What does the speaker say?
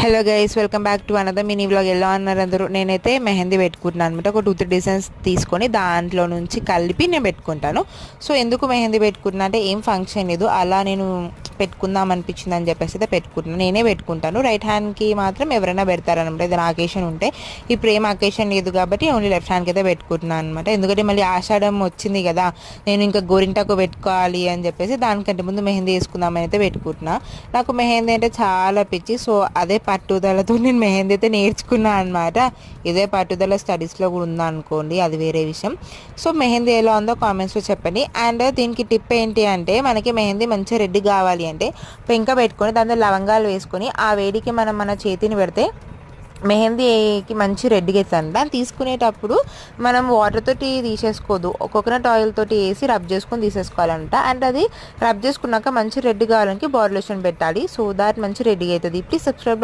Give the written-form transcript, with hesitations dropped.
Hello guys, welcome back to another mini vlog. ఎలా అన్నారు అందరూ? నేనైతే మెహందీ పెట్టుకుంటున్నాను అనమాట. ఒక 2-3 డిజైన్స్ తీసుకొని దాంట్లో నుంచి కలిపి నేను పెట్టుకుంటాను. సో ఎందుకు మెహందీ పెట్టుకుంటున్నా అంటే ఏం ఫంక్షన్ లేదు, అలా నేను పెట్టుకుందాం అనిపించింది అని చెప్పేసి అయితే పెట్టుకుంటున్నాను. నేనే పెట్టుకుంటాను. రైట్ హ్యాండ్కి మాత్రం ఎవరైనా పెడతారనమాట, ఏదైనా అకేషన్ ఉంటే. ఇప్పుడు ఏం అకేషన్ లేదు కాబట్టి ఓన్లీ లెఫ్ట్ హ్యాండ్కి అయితే పెట్టుకుంటున్నాను అనమాట. ఎందుకంటే మళ్ళీ ఆషాఢం వచ్చింది కదా, నేను ఇంకా గోరింటాకు పెట్టుకోవాలి అని చెప్పేసి దానికంటే ముందు మెహందీ వేసుకుందామని అయితే పెట్టుకుంటున్నా. నాకు మెహందీ అంటే చాలా పిచ్చి. సో అదే పట్టుదలతో నేను మెహందీ అయితే నేర్చుకున్నాను అనమాట. ఇదే పట్టుదల స్టడీస్లో కూడా ఉందా అనుకోండి, అది వేరే విషయం. సో మెహందీ ఎలా ఉందో కామెంట్స్లో చెప్పండి. అండ్ దీనికి టిప్ ఏంటి అంటే, మనకి మెహందీ మంచిగా రెడ్డి కావాలి అంటే పెంక పెట్టుకొని దాంట్లో లవంగాలు వేసుకొని ఆ వేడికి మనం మన చేతిని పెడితే మెహందీకి మంచి రెడ్గా అవుతుంది. దాన్ని తీసుకునేటప్పుడు మనం వాటర్ తోటి తీసేసుకోదు, కోకోనట్ ఆయిల్ తోటి వేసి రబ్ చేసుకొని తీసేసుకోవాలంట. అండ్ అది రబ్ చేసుకున్నాక మంచి రెడ్ కావాలని బాడీ లోషన్ పెట్టాలి. సో దాట్ మంచి రెడ్గా అవుతుంది. Please subscribe.